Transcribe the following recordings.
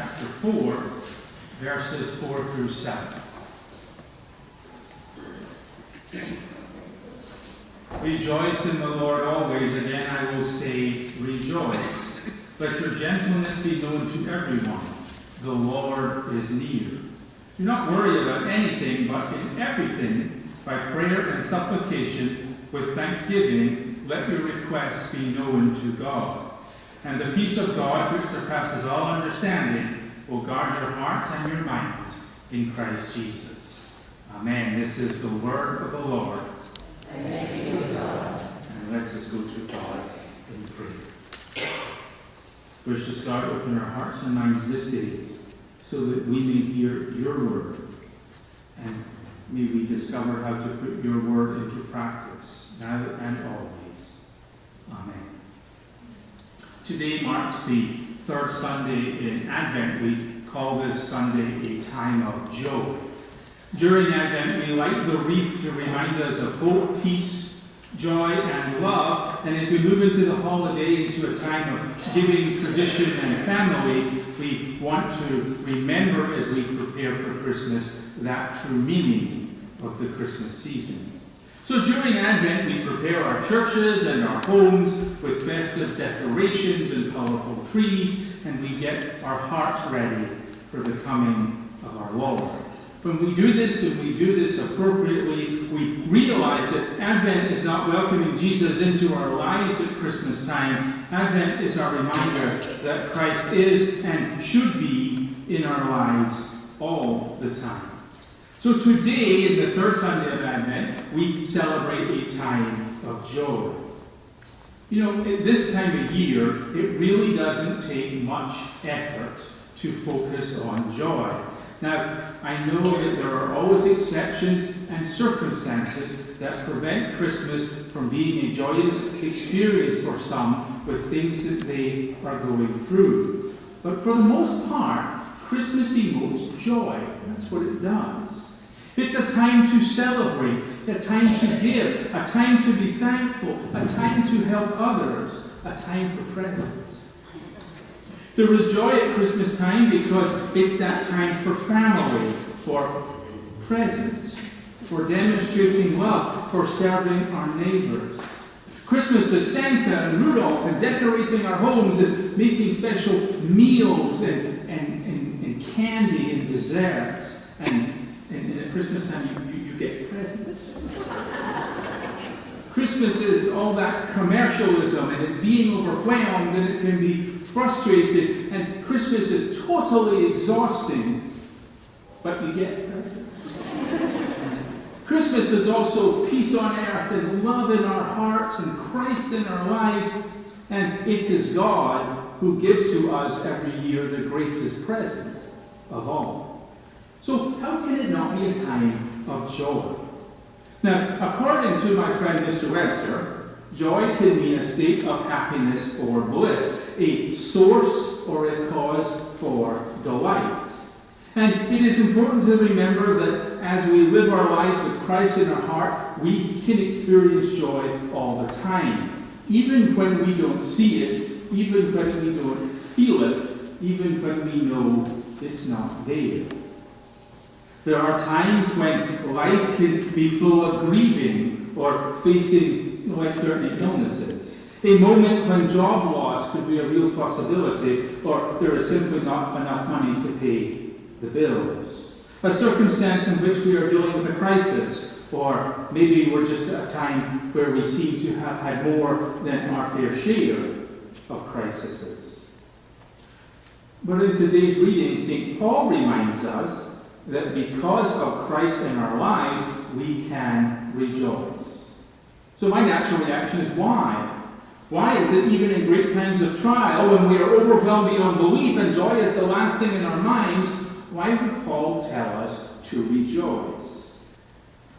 chapter 4, verses 4 through 7. Rejoice in the Lord always. Again, I will say, rejoice. Let your gentleness be known to everyone. The Lord is near. Do not worry about anything, but in everything, by prayer and supplication, with thanksgiving, let your requests be known to God. And the peace of God, which surpasses all understanding, will guard your hearts and your minds in Christ Jesus. Amen. This is the word of the Lord. Thanks be to God. And let us go to God in prayer. Gracious God, open our hearts and minds this day so that we may hear your word. And may we discover how to put your word into practice, now and always. Amen. Today marks the third Sunday in Advent. We call this Sunday a time of joy. During Advent, we light the wreath to remind us of hope, peace, joy, and love. And as we move into the holiday, into a time of giving, tradition, and family, we want to remember as we prepare for Christmas that true meaning of the Christmas season. So during Advent, we prepare our churches and our homes with festive decorations and colorful trees, and we get our hearts ready for the coming of our Lord. When we do this, and we do this appropriately, we realize that Advent is not welcoming Jesus into our lives at Christmas time. Advent is our reminder that Christ is and should be in our lives all the time. So today, in the third Sunday of Advent, we celebrate a time of joy. You know, at this time of year, it really doesn't take much effort to focus on joy. Now, I know that there are always exceptions and circumstances that prevent Christmas from being a joyous experience for some with things that they are going through. But for the most part, Christmas emotes joy. That's what it does. It's a time to celebrate, a time to give, a time to be thankful, a time to help others, a time for presents. There is joy at Christmas time because it's that time for family, for presents, for demonstrating love, for serving our neighbors. Christmas is Santa and Rudolph and decorating our homes and making special meals and candy and desserts. And at Christmas time you get presents. Christmas is all that commercialism, and it's being overwhelmed, and it can be frustrated, and Christmas is totally exhausting, but you get presents. Christmas is also peace on earth and love in our hearts and Christ in our lives, and it is God who gives to us every year the greatest present of all. So how can it not be a time of joy? Now, according to my friend Mr. Webster, joy can mean a state of happiness or bliss, a source or a cause for delight. And it is important to remember that as we live our lives with Christ in our heart, we can experience joy all the time. Even when we don't see it, even when we don't feel it, even when we know it's not there. There are times when life can be full of grieving or facing life-threatening illnesses. A moment when job loss could be a real possibility, or there is simply not enough money to pay the bills. A circumstance in which we are dealing with a crisis, or maybe we're just at a time where we seem to have had more than our fair share of crises. But in today's reading, St. Paul reminds us that because of Christ in our lives, we can rejoice. So my natural reaction is why? Why is it even in great times of trial, when we are overwhelmed beyond belief and joy is the last thing in our minds, why would Paul tell us to rejoice?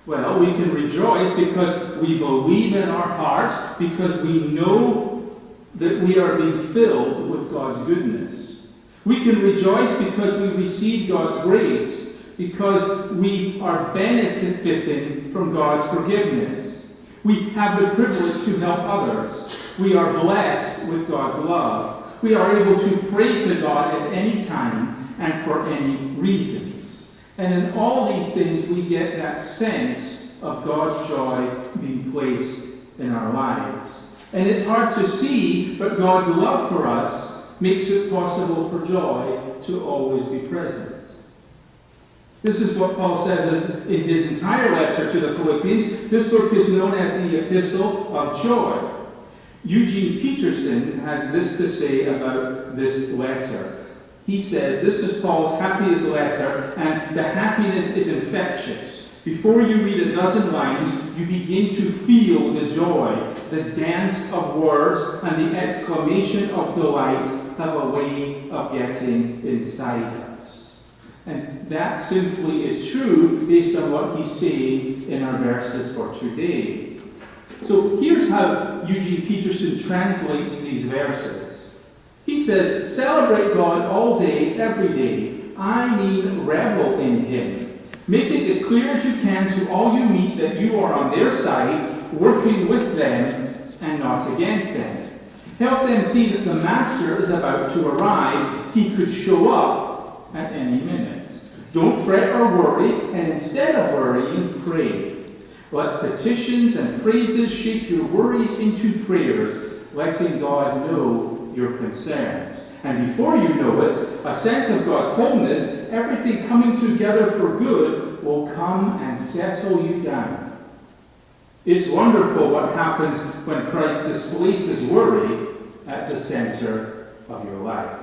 Well, we can rejoice because we believe in our hearts, because we know that we are being filled with God's goodness. We can rejoice because we receive God's grace, because we are benefiting from God's forgiveness. We have the privilege to help others. We are blessed with God's love. We are able to pray to God at any time and for any reasons. And in all these things, we get that sense of God's joy being placed in our lives. And it's hard to see, but God's love for us makes it possible for joy to always be present. This is what Paul says in his entire letter to the Philippians. This book is known as the Epistle of Joy. Eugene Peterson has this to say about this letter. He says, this is Paul's happiest letter, and the happiness is infectious. Before you read a dozen lines, you begin to feel the joy. The dance of words and the exclamation of delight have a way of getting inside us. And that simply is true based on what he's saying in our verses for today. So here's how Eugene Peterson translates these verses. He says, celebrate God all day, every day. I mean, revel in Him. Make it as clear as you can to all you meet that you are on their side, working with them and not against them. Help them see that the Master is about to arrive. He could show up at any minute. Don't fret or worry, and instead of worrying, pray. Let petitions and praises shape your worries into prayers, letting God know your concerns. And before you know it, a sense of God's wholeness, everything coming together for good, will come and settle you down. It's wonderful what happens when Christ displaces worry at the center of your life.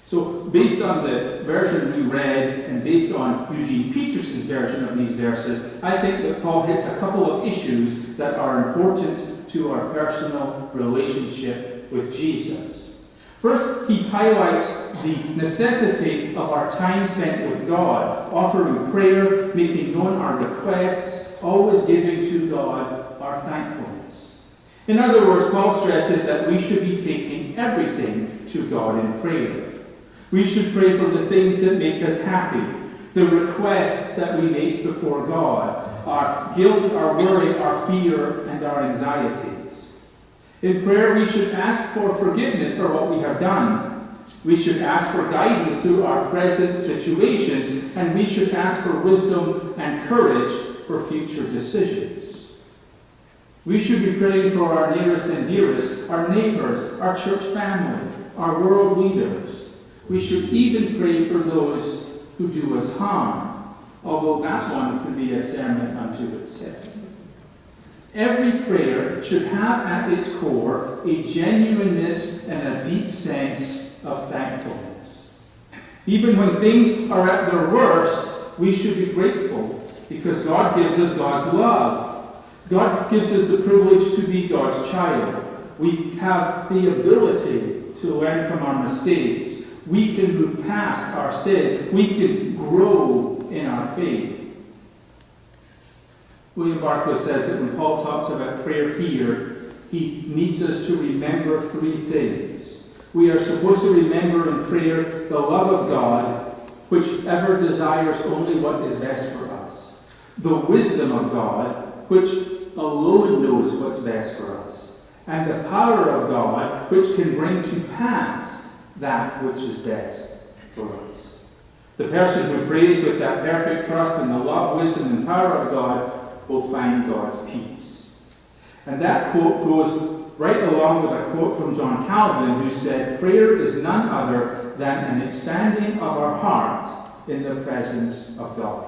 So, based on the version we read and based on Eugene Peterson's version of these verses, I think that Paul hits a couple of issues that are important to our personal relationship with Jesus. First, he highlights the necessity of our time spent with God, offering prayer, making known our requests, always giving to God our thankfulness. In other words, Paul stresses that we should be taking everything to God in prayer. We should pray for the things that make us happy, the requests that we make before God, our guilt, our worry, our fear, and our anxieties. In prayer, we should ask for forgiveness for what we have done. We should ask for guidance through our present situations, and we should ask for wisdom and courage for future decisions. We should be praying for our nearest and dearest, our neighbors, our church family, our world leaders. We should even pray for those who do us harm, although that one could be a sermon unto itself. Every prayer should have at its core a genuineness and a deep sense of thankfulness. Even when things are at their worst, we should be grateful because God gives us God's love. God gives us the privilege to be God's child. We have the ability to learn from our mistakes. We can move past our sin. We can grow in our faith. William Barclay says that when Paul talks about prayer here, he needs us to remember three things. We are supposed to remember in prayer the love of God, which ever desires only what is best for us. The wisdom of God, which alone knows what's best for us. And the power of God, which can bring to pass that which is best for us. The person who prays with that perfect trust in the love, wisdom, and power of God will find God's peace. And that quote goes right along with a quote from John Calvin, who said, prayer is none other than an expanding of our heart in the presence of God.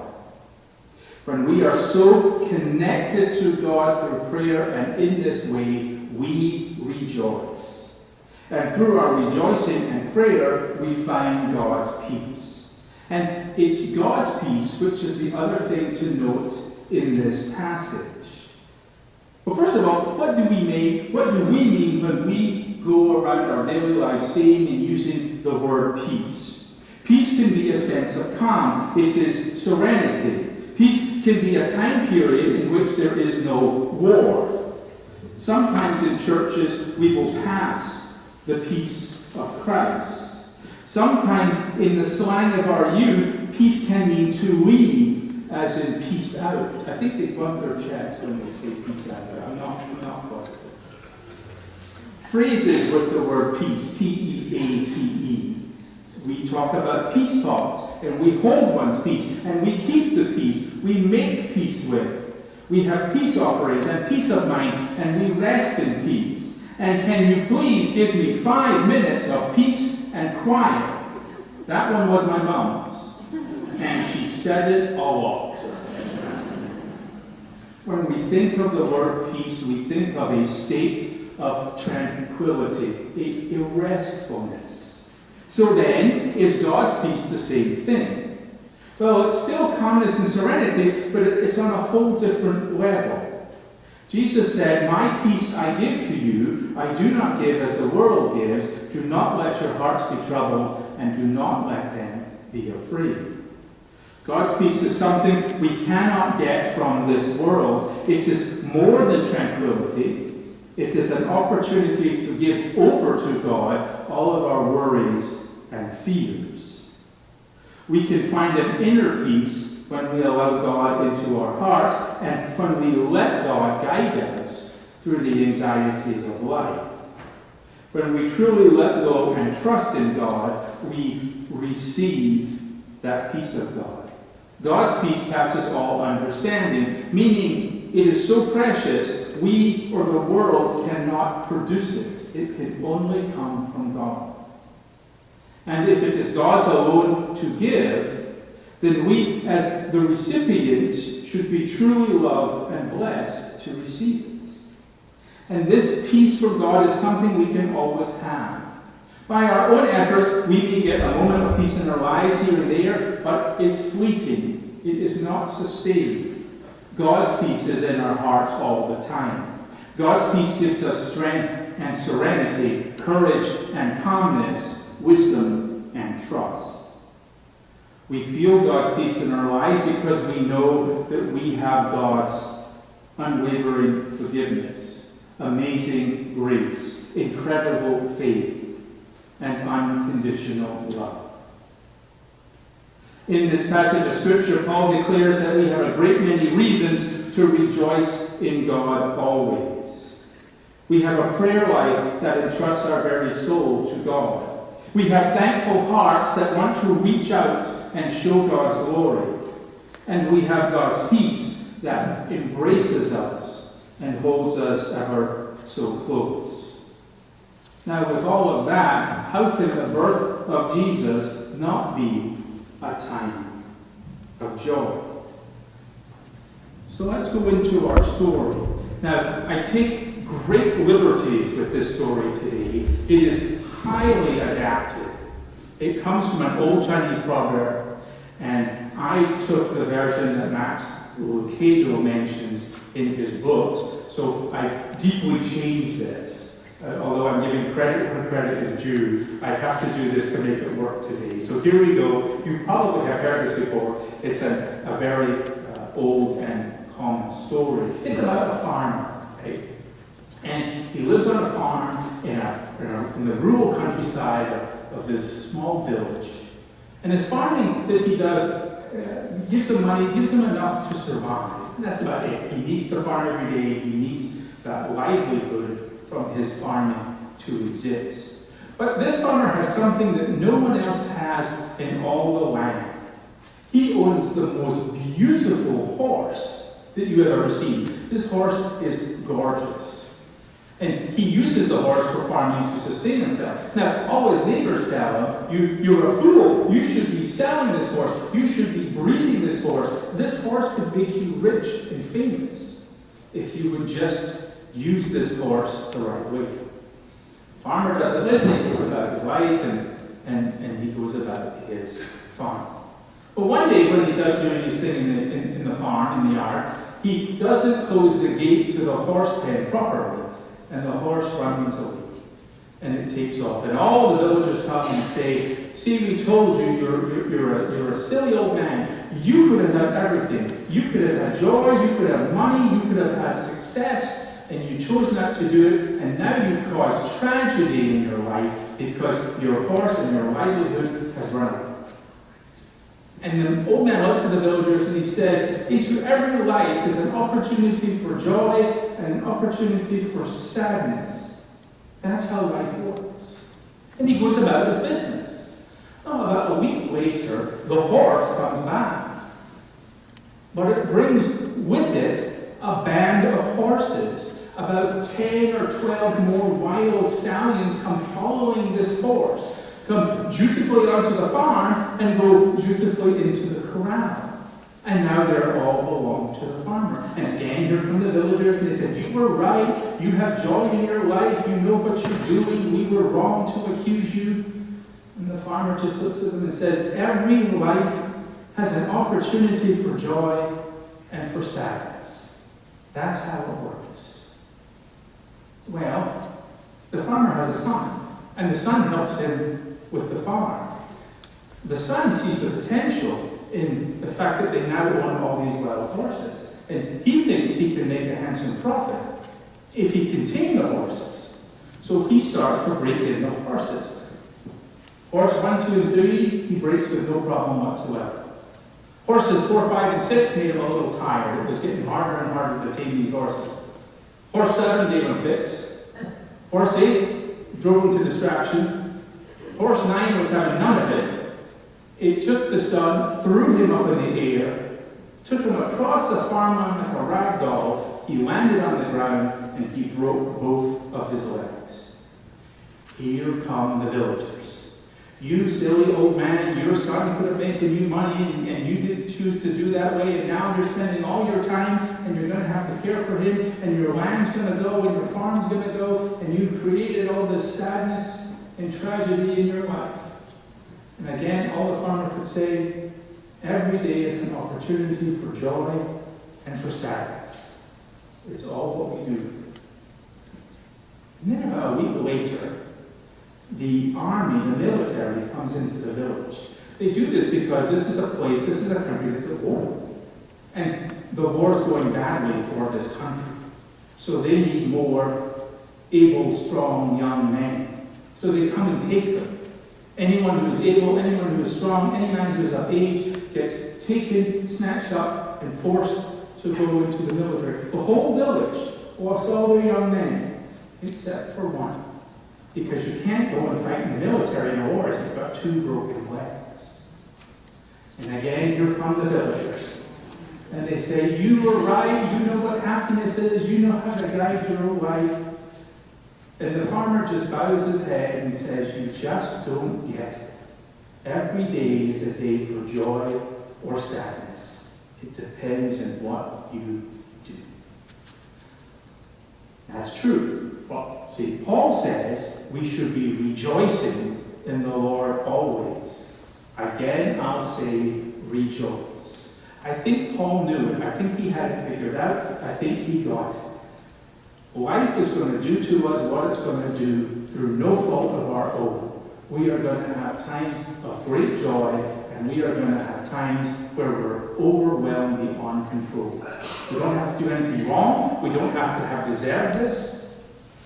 When we are so connected to God through prayer and in this way, we rejoice. And through our rejoicing and prayer, we find God's peace. And it's God's peace, which is the other thing to note in this passage. Well, first of all, what do we mean when we go around our daily lives saying and using the word peace? Peace can be a sense of calm. It is serenity. Peace can be a time period in which there is no war. Sometimes in churches we will pass the peace of Christ. Sometimes in the slang of our youth, peace can mean to leave, as in peace out. I think they bump their chest when they say peace out. I'm not positive. phrases with the word peace, P-E-A-C-E. We talk about peace thoughts, and we hold one's peace, and we keep the peace, we make peace with. We have peace offerings and peace of mind, and we rest in peace. And can you please give me 5 minutes of peace and quiet? That one was my mom's, and she said it a lot. When we think of the word peace, we think of a state of tranquility, a restfulness. So then, is God's peace the same thing? Well, it's still calmness and serenity, but it's on a whole different level. Jesus said, "My peace I give to you, I do not give as the world gives. Do not let your hearts be troubled, and do not let them be afraid." God's peace is something we cannot get from this world. It is more than tranquility. It is an opportunity to give over to God all of our worries and fears. We can find an inner peace when we allow God into our hearts and when we let God guide us through the anxieties of life. When we truly let go and trust in God, we receive that peace of God. God's peace passes all understanding, meaning it is so precious, we or the world cannot produce it. It can only come from God. And if it is God's alone to give, then we, as the recipients, should be truly loved and blessed to receive it. And this peace from God is something we can always have. By our own efforts, we may get a moment of peace in our lives here and there, but it's fleeting. It is not sustained. God's peace is in our hearts all the time. God's peace gives us strength and serenity, courage and calmness, wisdom and trust. We feel God's peace in our lives because we know that we have God's unwavering forgiveness, amazing grace, incredible faith, and unconditional love. In this passage of Scripture, Paul declares that we have a great many reasons to rejoice in God always. We have a prayer life that entrusts our very soul to God. We have thankful hearts that want to reach out and show God's glory. And we have God's peace that embraces us and holds us ever so close. Now, with all of that, how can the birth of Jesus not be a time of joy? So let's go into our story. Now, I take great liberties with this story today. It is highly adapted. It comes from an old Chinese proverb, and I took the version that Max Lucado mentions in his books, so I deeply changed this. Although I'm giving credit where credit is due, I have to do this to make it work today. So here we go. You probably have heard this before. It's a very old and common story. It's about a farmer, right? And he lives on a farm in the rural countryside of this small village. And his farming that he does gives him money, gives him enough to survive. And that's about it. He needs to farm every day. He needs that livelihood from his farming to exist. But this farmer has something that no one else has in all the land. He owns the most beautiful horse that you have ever seen. This horse is gorgeous. And he uses the horse for farming to sustain himself. Now, all his neighbors tell him, you're a fool. You should be selling this horse. You should be breeding this horse. This horse could make you rich and famous if you would just use this horse the right way. Farmer doesn't listen. He goes about his life and he goes about his farm. But one day when he's out doing his thing in the farm, in the yard, he doesn't close the gate to the horse pen properly. And the horse runs away. And it takes off. And all the villagers come and say, see, we told you, you're a silly old man. You could have had everything. You could have had joy, you could have money, you could have had success, and you chose not to do it, and now you've caused tragedy in your life because your horse and your livelihood has run out. And the old man looks at the villagers and he says, into every life is an opportunity for joy and an opportunity for sadness. That's how life works. And he goes about his business. Now, about a week later, the horse comes back. But it brings with it a band of horses. About 10 or 12 more wild stallions come following this horse, come dutifully onto the farm and go dutifully into the corral. And now they're all belong to the farmer. And again, here come the villagers, and they said, "You were right. You have joy in your life. You know what you're doing. We were wrong to accuse you." And the farmer just looks at them and says, "Every life has an opportunity for joy and for sadness. That's how it works." Well, the farmer has a son, and the son helps him with the farm. The son sees the potential in the fact that they now own all these wild horses. And he thinks he can make a handsome profit if he can tame the horses. So he starts to break in the horses. Horse 1, 2, and 3, he breaks with no problem whatsoever. Horses 4, 5, and 6 made him a little tired. It was getting harder and harder to tame these horses. Horse 7 gave him fits. Horse 8 drove him to distraction. Horse 9 was having none of it. It took the son, threw him up in the air, took him across the farmland like a rag doll. He landed on the ground, and he broke both of his legs. Here come the villagers. "You silly old man, your son could have made you money, and you didn't choose to do that way, and now you're spending all your time, and you're going to have to care for him, and your land's going to go, and your farm's going to go, and you've created all this sadness and tragedy in your life." And again, all the farmer could say, every day is an opportunity for joy and for sadness. It's all what we do. And then about a week later, the army, the military, comes into the village. They do this because this is a place, this is a country that's at war. And the war's going badly for this country. So they need more able, strong, young men. So they come and take them. Anyone who is able, anyone who is strong, any man who is of age gets taken, snatched up, and forced to go into the military. The whole village lost all their young men, except for one. Because you can't go and fight in the military in a war if you've got 2 broken legs. And again, here come the villagers. And they say, "You were right, you know what happiness is, you know how to guide your life." And the farmer just bows his head and says, "You just don't get it. Every day is a day for joy or sadness. It depends on what you do." That's true. Well, see, Paul says we should be rejoicing in the Lord always. Again, I'll say rejoice. I think Paul knew it. I think he had it figured out. I think he got it. Life is going to do to us what it's going to do through no fault of our own. We are going to have times of great joy, and we are going to have times where we're overwhelmed beyond control. We don't have to do anything wrong. We don't have to have deserved this.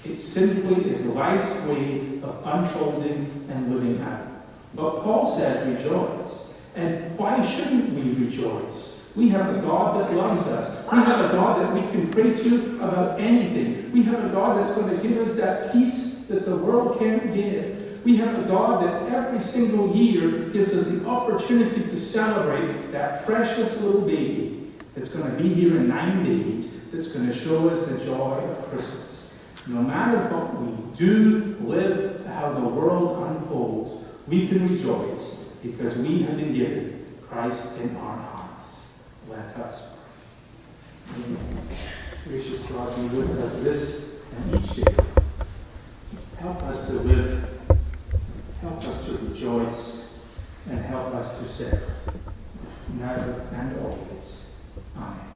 It simply is life's way of unfolding and living out. But Paul says rejoice. And why shouldn't we rejoice? We have a God that loves us. We have a God that we can pray to about anything. We have a God that's going to give us that peace that the world can't give. We have a God that every single year gives us the opportunity to celebrate that precious little baby that's going to be here in 9 days, that's going to show us the joy of Christmas. No matter what we do, live, how the world unfolds, we can rejoice because we have been given Christ in our hearts. Let us pray. Gracious God, be with us this and each day. Help us to live, help us to rejoice, and help us to say, now and always. Amen.